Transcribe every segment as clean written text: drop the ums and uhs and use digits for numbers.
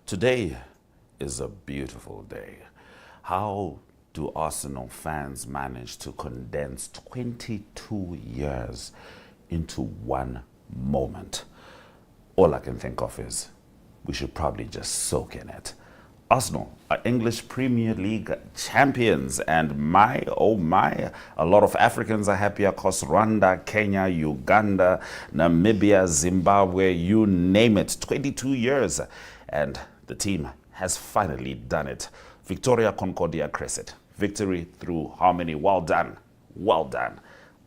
Today is a beautiful day. How do Arsenal fans manage to condense 22 years into one moment? All I can think of is we should probably just soak in it. Arsenal are English Premier League champions, and my, oh my, a lot of Africans are happy across Rwanda, Kenya, Uganda, Namibia, Zimbabwe, you name it. 22 years, and the team has finally done it. Victoria Concordia Crescent. Victory through harmony. Well done. Well done,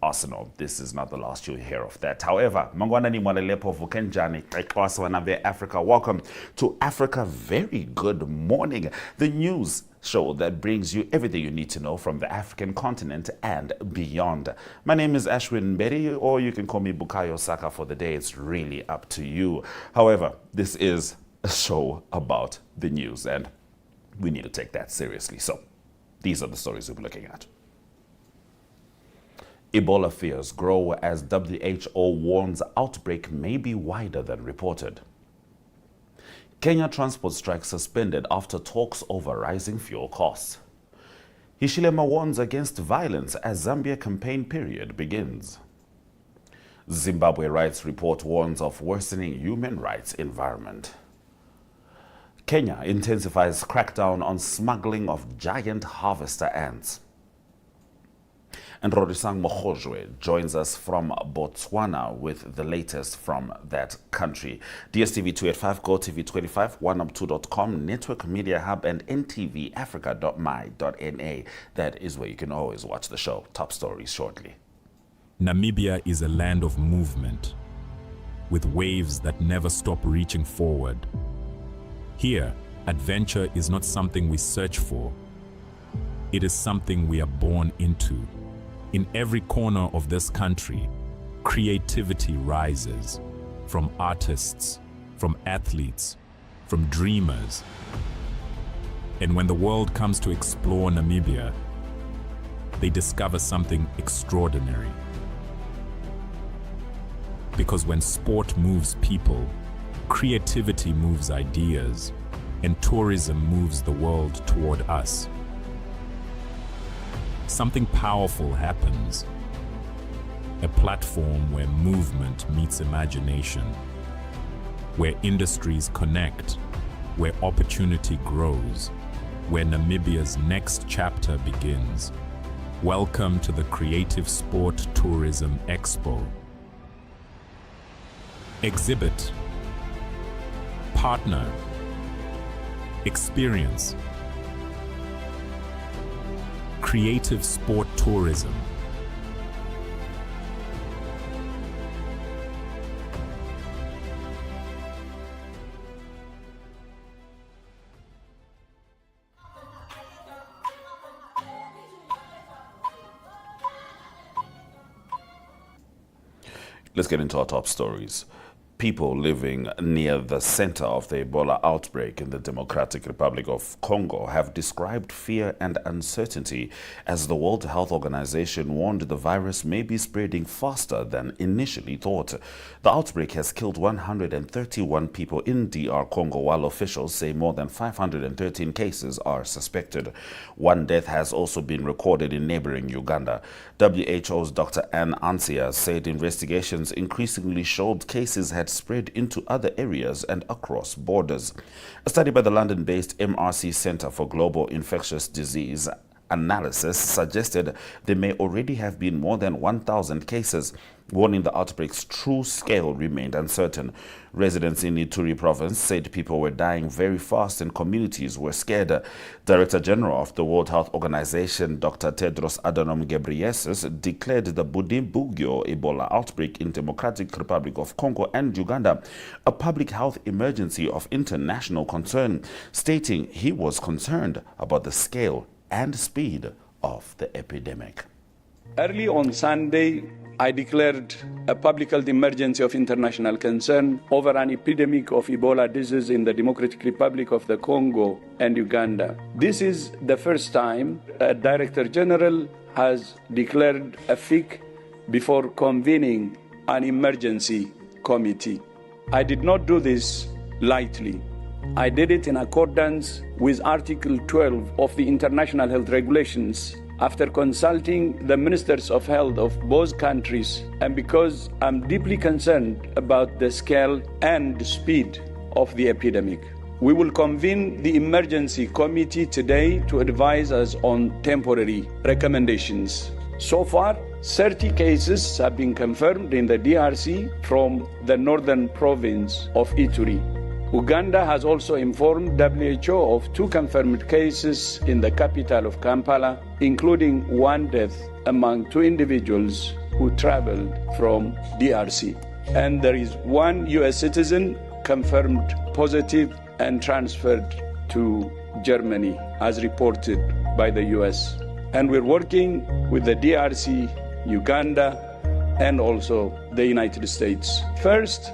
Arsenal. This is not the last you'll hear of that. However, Mangwanani Mwalelepo Vukenjani, Botswana Afrika. Welcome to Africa. Very good morning. The news show that brings you everything you need to know from the African continent and beyond. My name is Ashwin Mbedi, or you can call me Bukayo Saka for the day. It's really up to you. However, this is a show about the news, and we need to take that seriously. So these are the stories we'll be looking at. Ebola fears grow as WHO warns outbreak may be wider than reported. Kenya transport strike suspended after talks over rising fuel costs. Hichilema warns against violence as Zambia campaign period begins. Zimbabwe rights report warns of worsening human rights environment. Kenya intensifies crackdown on smuggling of giant harvester ants. And Rorisang Mogojwe joins us from Botswana with the latest from that country. DSTV285 GOTV 25, 1up2.com, Network Media Hub, and NTVAFRIKA.MY.NA. That is where you can always watch the show. Top stories shortly. Namibia is a land of movement, with waves that never stop reaching forward. Here, adventure is not something we search for. It is something we are born into. In every corner of this country, creativity rises, from artists, from athletes, from dreamers. And when the world comes to explore Namibia, they discover something extraordinary. Because when sport moves people, creativity moves ideas, and tourism moves the world toward us. Something powerful happens. A platform where movement meets imagination, where industries connect, where opportunity grows, where Namibia's next chapter begins. Welcome to the Creative Sport Tourism Expo. Exhibit, partner, experience. Creative sport tourism. Let's get into our top stories. People living near the center of the Ebola outbreak in the Democratic Republic of Congo have described fear and uncertainty as the World Health Organization warned the virus may be spreading faster than initially thought. The outbreak has killed 131 people in DR Congo, while officials say more than 513 cases are suspected. One death has also been recorded in neighboring Uganda. WHO's Dr. Anne Ansia said investigations increasingly showed cases had spread into other areas and across borders. A study by the London-based MRC Center for Global Infectious Disease Analysis suggested there may already have been more than 1,000 cases, warning the outbreak's true scale remained uncertain. Residents in Ituri province said people were dying very fast and communities were scared. Director General of the World Health Organization, Dr. Tedros Adhanom Ghebreyesus, declared the Budimbugyo Ebola outbreak in Democratic Republic of Congo and Uganda a public health emergency of international concern, stating he was concerned about the scale and speed of the epidemic. Early on Sunday, I declared a public health emergency of international concern over an epidemic of Ebola disease in the Democratic Republic of the Congo and Uganda. This is the first time a Director General has declared a FIC before convening an emergency committee. I did not do this lightly. I did it in accordance with Article 12 of the International Health Regulations after consulting the ministers of health of both countries, and because I'm deeply concerned about the scale and speed of the epidemic. We will convene the emergency committee today to advise us on temporary recommendations. So far, 30 cases have been confirmed in the DRC from the northern province of Ituri. Uganda has also informed WHO of 2 confirmed cases in the capital of Kampala, including 1 death among 2 individuals who traveled from DRC. And there is 1 US citizen confirmed positive and transferred to Germany, as reported by the US. And we're working with the DRC, Uganda, and also the United States. First,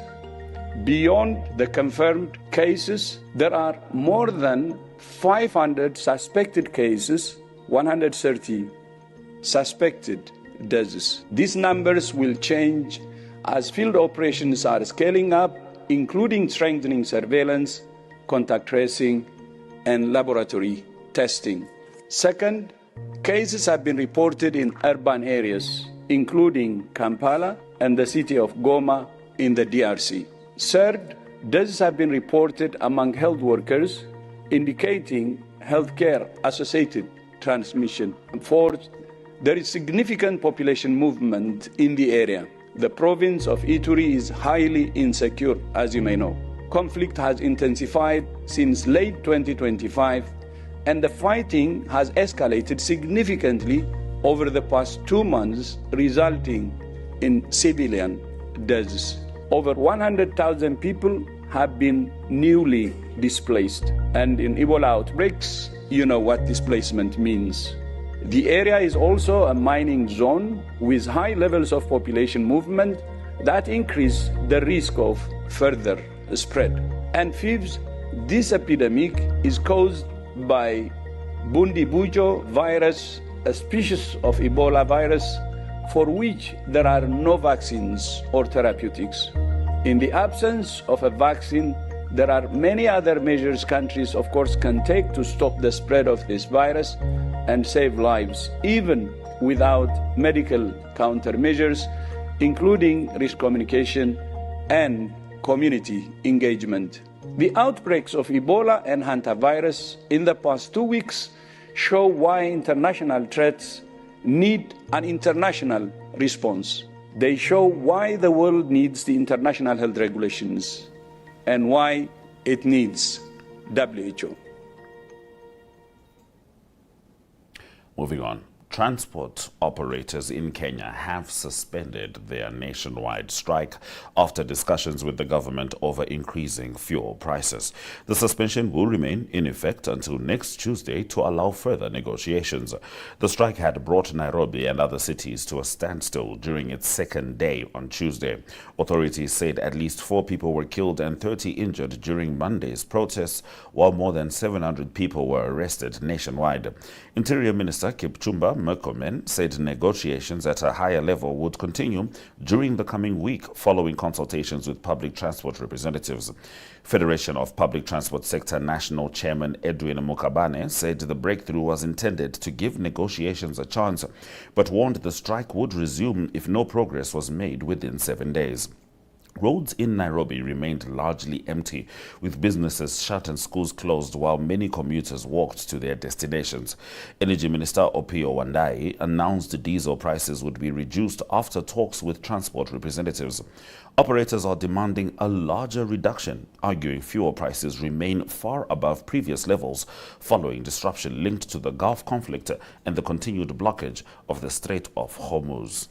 beyond the confirmed cases, there are more than 500 suspected cases, 130 suspected deaths. These numbers will change as field operations are scaling up, including strengthening surveillance, contact tracing, and laboratory testing. Second, cases have been reported in urban areas, including Kampala and the city of Goma in the DRC. Third, deaths have been reported among health workers, indicating healthcare-associated transmission. Fourth, there is significant population movement in the area. The province of Ituri is highly insecure, as you may know. Conflict has intensified since late 2025, and the fighting has escalated significantly over the past 2 months, resulting in civilian deaths. Over 100,000 people have been newly displaced. And in Ebola outbreaks, you know what displacement means. The area is also a mining zone with high levels of population movement that increase the risk of further spread. And fifth, this epidemic is caused by Bundibujo virus, a species of Ebola virus for which there are no vaccines or therapeutics. In the absence of a vaccine, there are many other measures countries, of course, can take to stop the spread of this virus and save lives, even without medical countermeasures, including risk communication and community engagement. The outbreaks of Ebola and hantavirus in the past 2 weeks show why international threats need an international response. They show why the world needs the international health regulations and why it needs WHO. Moving on. Transport operators in Kenya have suspended their nationwide strike after discussions with the government over increasing fuel prices. The suspension will remain in effect until next Tuesday to allow further negotiations. The strike had brought Nairobi and other cities to a standstill during its second day on Tuesday. Authorities said at least 4 people were killed and 30 injured during Monday's protests, while more than 700 people were arrested nationwide. Interior Minister Kipchumba Murkomen said negotiations at a higher level would continue during the coming week following consultations with public transport representatives. Federation of Public Transport Sector National Chairman Edwin Mukabane said the breakthrough was intended to give negotiations a chance, but warned the strike would resume if no progress was made within 7 days. Roads in Nairobi remained largely empty, with businesses shut and schools closed while many commuters walked to their destinations. Energy Minister Opiyo Wandayi announced diesel prices would be reduced after talks with transport representatives. Operators are demanding a larger reduction, arguing fuel prices remain far above previous levels following disruption linked to the Gulf conflict and the continued blockage of the Strait of Hormuz.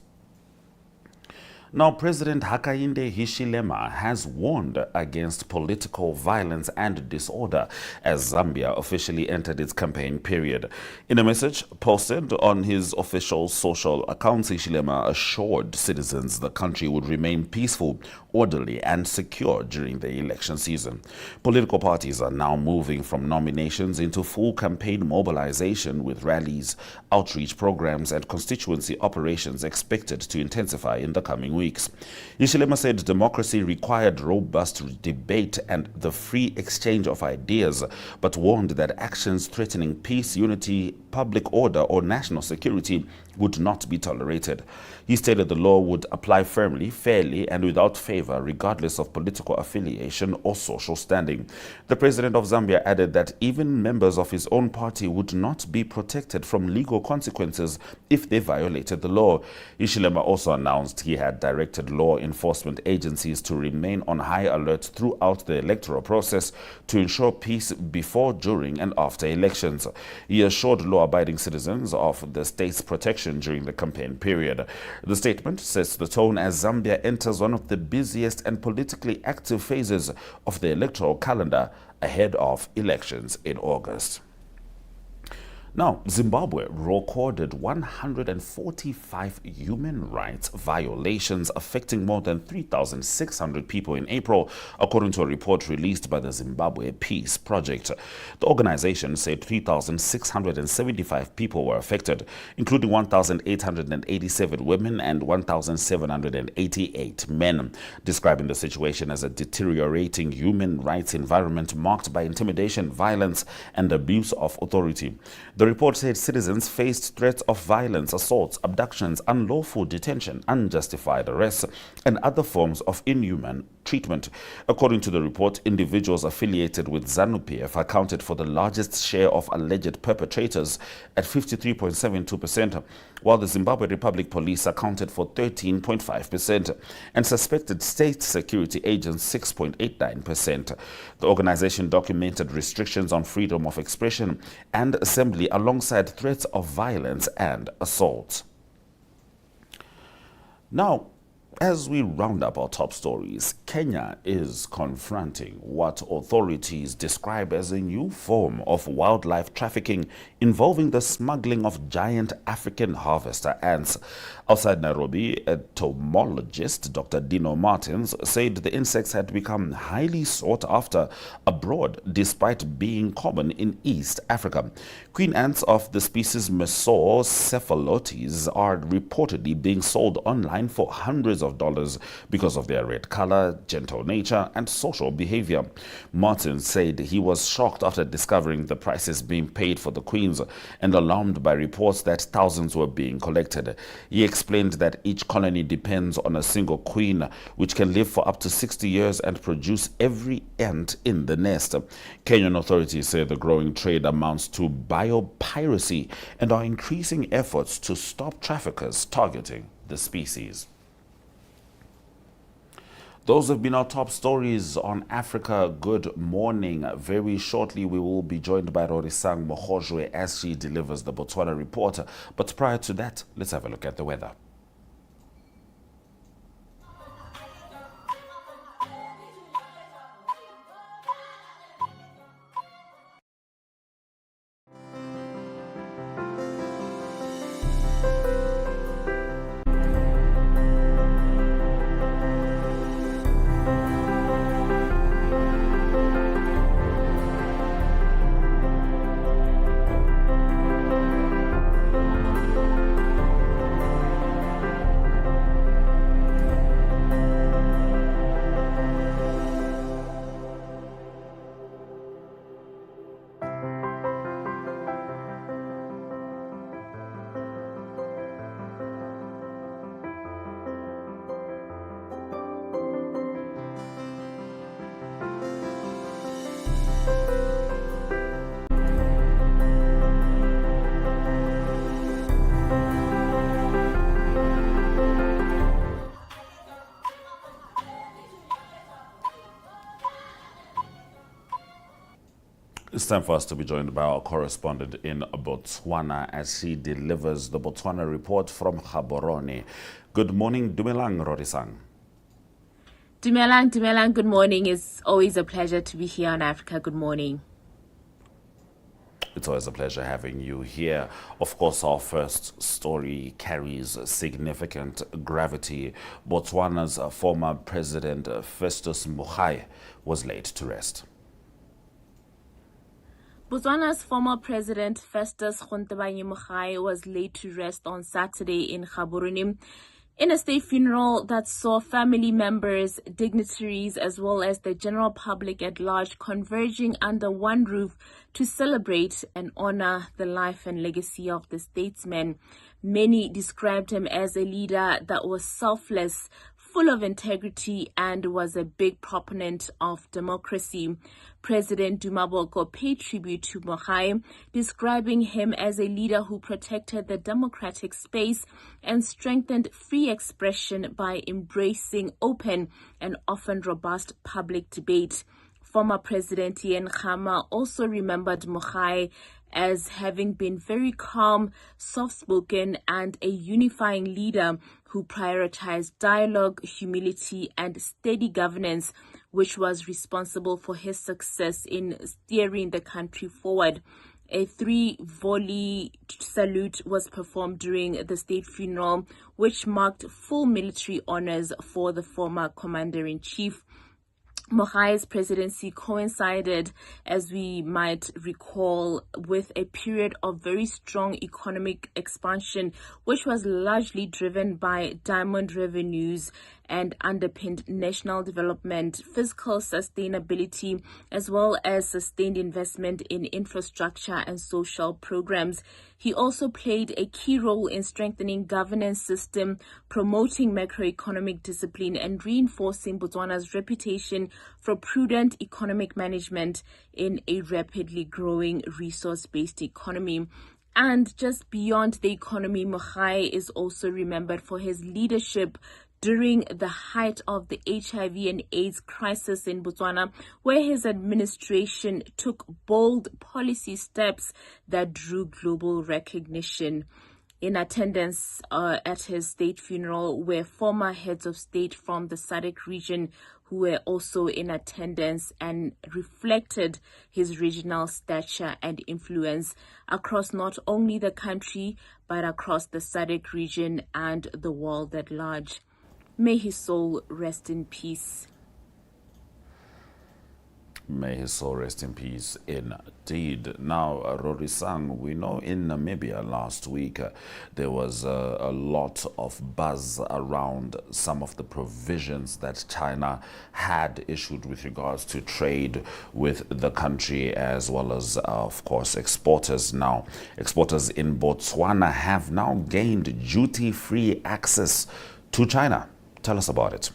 Now, President Hakainde Hichilema has warned against political violence and disorder as Zambia officially entered its campaign period. In a message posted on his official social accounts, Hichilema assured citizens the country would remain peaceful, orderly and secure during the election season. Political parties are now moving from nominations into full campaign mobilization, with rallies, outreach programs and constituency operations expected to intensify in the coming weeks. weeks. Hichilema said democracy required robust debate and the free exchange of ideas, but warned that actions threatening peace, unity, public order, or national security would not be tolerated. He stated the law would apply firmly, fairly, and without favor, regardless of political affiliation or social standing. The president of Zambia added that even members of his own party would not be protected from legal consequences if they violated the law. Hichilema also announced he had directed law enforcement agencies to remain on high alert throughout the electoral process to ensure peace before, during, and after elections. He assured law-abiding citizens of the state's protection during the campaign period. The statement sets the tone as Zambia enters one of the busiest and politically active phases of the electoral calendar ahead of elections in August. Now, Zimbabwe recorded 145 human rights violations affecting more than 3,600 people in April, according to a report released by the Zimbabwe Peace Project. The organization said 3,675 people were affected, including 1,887 women and 1,788 men, describing the situation as a deteriorating human rights environment marked by intimidation, violence, and abuse of authority. The report said citizens faced threats of violence, assaults, abductions, unlawful detention, unjustified arrests, and other forms of inhuman treatment. According to the report, individuals affiliated with ZANU-PF accounted for the largest share of alleged perpetrators at 53.72%, while the Zimbabwe Republic Police accounted for 13.5%, and suspected state security agents 6.89%. The organization documented restrictions on freedom of expression and assembly alongside threats of violence and assault. Now, as we round up our top stories, Kenya is confronting what authorities describe as a new form of wildlife trafficking involving the smuggling of giant African harvester ants. Outside Nairobi, entomologist Dr. Dino Martins said the insects had become highly sought after abroad despite being common in East Africa. Queen ants of the species Mesocephalotes are reportedly being sold online for hundreds of dollars because of their red color, gentle nature, and social behavior. Martin said he was shocked after discovering the prices being paid for the queens and alarmed by reports that thousands were being collected. He explained that each colony depends on a single queen, which can live for up to 60 years and produce every ant in the nest. Kenyan authorities say the growing trade amounts to biopiracy and are increasing efforts to stop traffickers targeting the species. Those have been our top stories on Africa. Good morning. Very shortly, we will be joined by Rorisang Mogojwe as she delivers the Botswana Report. But prior to that, let's have a look at the weather. It's time for us to be joined by our correspondent in Botswana as she delivers the Botswana Report from Gaborone. Good morning, Dumelang Rorisang. Dumelang, good morning. It's always a pleasure to be here on Africa. Good morning. It's always a pleasure having you here. Of course, our first story carries significant gravity. Botswana's former president, Festus Mogae, was laid to rest. Botswana's former president, Festus Mogae, was laid to rest on Saturday in Gaborone. In a state funeral that saw family members, dignitaries, as well as the general public at large converging under one roof to celebrate and honor the life and legacy of the statesman, many described him as a leader that was selfless, full of integrity, and was a big proponent of democracy. President Duma Boko paid tribute to Mogojwe, describing him as a leader who protected the democratic space and strengthened free expression by embracing open and often robust public debate. Former President Ian Khama also remembered Mogojwe as having been very calm, soft-spoken, and a unifying leader who prioritized dialogue, humility, and steady governance, which was responsible for his success in steering the country forward. A 3-volley salute was performed during the state funeral, which marked full military honors for the former commander-in-chief. Mogojwe's presidency coincided, as we might recall, with a period of very strong economic expansion, which was largely driven by diamond revenues and underpinned national development, fiscal sustainability, as well as sustained investment in infrastructure and social programs. He also played a key role in strengthening governance system, promoting macroeconomic discipline, and reinforcing Botswana's reputation for prudent economic management in a rapidly growing resource-based economy. And just beyond the economy, Mogojwe is also remembered for his leadership during the height of the HIV and AIDS crisis in Botswana, where his administration took bold policy steps that drew global recognition. In attendance at his state funeral were former heads of state from the SADC region who were also in attendance and reflected his regional stature and influence across not only the country but across the SADC region and the world at large. May his soul rest in peace. May his soul rest in peace indeed. Now, Rorisang, we know in Namibia last week there was a lot of buzz around some of the provisions that China had issued with regards to trade with the country, as well as, of course, exporters. Now, exporters in Botswana have now gained duty-free access to China. Tell us about it.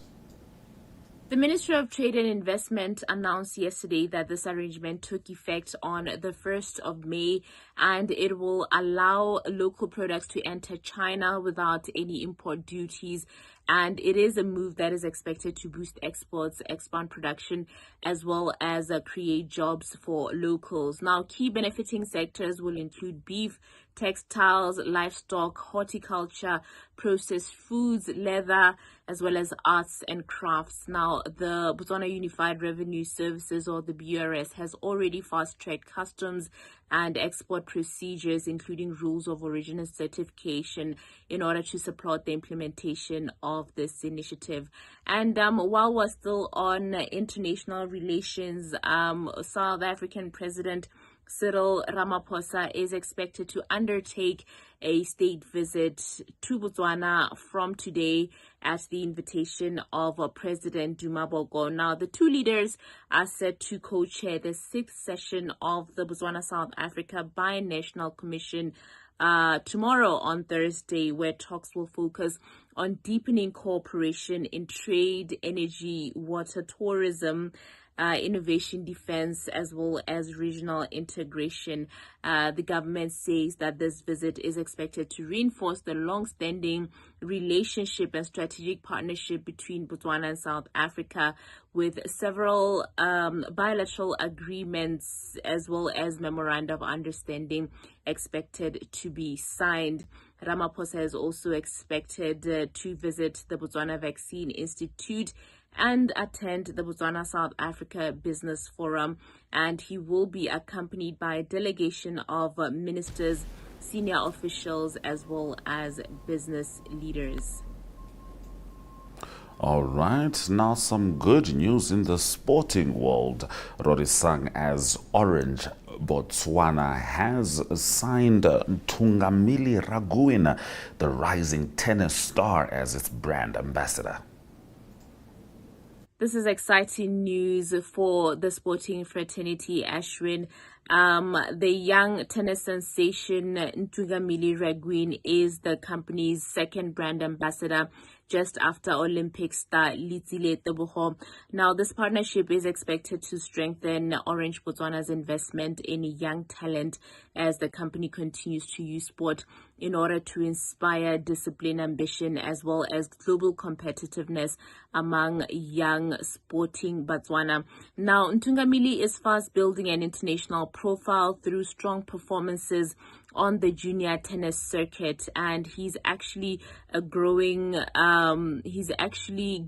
The Ministry of Trade and Investment announced yesterday that this arrangement took effect on the 1st of May, and it will allow local products to enter China without any import duties. And it is a move that is expected to boost exports, expand production, as well as create jobs for locals. Now, key benefiting sectors will include beef, textiles, livestock, horticulture, processed foods, leather, as well as arts and crafts. Now, the Botswana Unified Revenue Services, or the BRS, has already fast-tracked customs and export procedures, including rules of origin and certification, in order to support the implementation of this initiative. And while we're still on international relations, South African President Cyril Ramaphosa is expected to undertake a state visit to Botswana from today at the invitation of President Duma Boko. Now, the two leaders are set to co-chair the 6th session of the Botswana-South Africa Bi-National Commission tomorrow on Thursday, where talks will focus on deepening cooperation in trade, energy, water, tourism, innovation, defense, as well as regional integration. The government says that this visit is expected to reinforce the long-standing relationship and strategic partnership between Botswana and South Africa, with several bilateral agreements as well as memoranda of understanding expected to be signed. Ramaphosa is also expected to visit the Botswana Vaccine Institute and attend the Botswana South Africa Business Forum, and he will be accompanied by a delegation of ministers, senior officials, as well as business leaders. All right, now some good news in the sporting world. Rorisang as Orange Botswana has signed Tungamili Raguin, the rising tennis star, as its brand ambassador. This is exciting news for the sporting fraternity, Ashwin. The young tennis sensation Tungamili Raguin is the company's second brand ambassador, just after Olympic star Litsile Tebogo. Now, this partnership is expected to strengthen Orange Botswana's investment in young talent as the company continues to use sport in order to inspire discipline, ambition, as well as global competitiveness among young sporting Botswana. Now, Tungamili is fast building an international profile through strong performances on the junior tennis circuit, and he's actually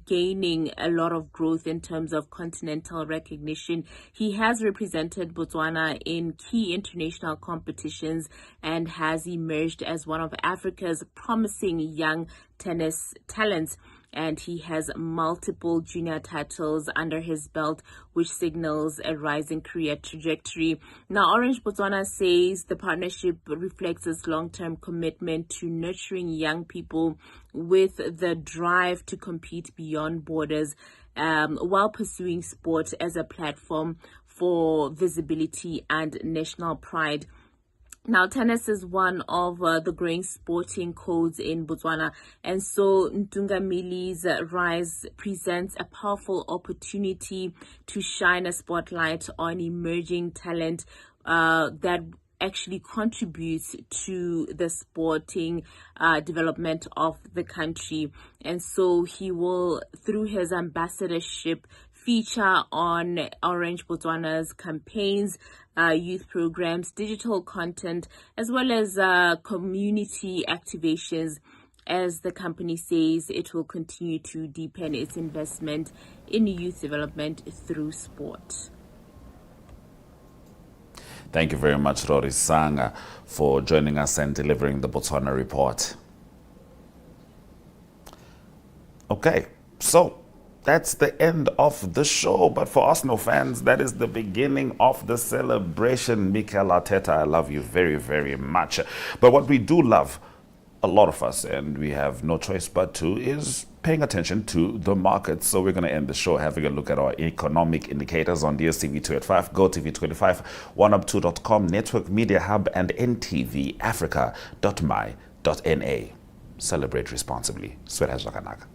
gaining a lot of growth in terms of continental recognition. He has represented Botswana in key international competitions and has emerged as one of Africa's promising young tennis talents, and he has multiple junior titles under his belt, which signals a rising career trajectory. Now, Orange Botswana says the partnership reflects its long-term commitment to nurturing young people with the drive to compete beyond borders, while pursuing sport as a platform for visibility and national pride. Now, tennis is one of the growing sporting codes in Botswana, and so Ntungamili's rise presents a powerful opportunity to shine a spotlight on emerging talent that actually contributes to the sporting development of the country. And so he will, through his ambassadorship, feature on Orange Botswana's campaigns, youth programs, digital content, as well as community activations. As the company says, it will continue to deepen its investment in youth development through sport. Thank you very much, Rorisang, for joining us and delivering the Botswana Report. Okay, so that's the end of the show. But for Arsenal fans, that is the beginning of the celebration. Mikel Arteta, I love you very, very much. But what we do love, a lot of us, and we have no choice but to, is paying attention to the markets. So we're going to end the show having a look at our economic indicators on DSTV285, GOTV285, oneup2.com, Network Media Hub, and NTVAFRIKA.MY.NA. Celebrate responsibly. Swera Zhakanaka.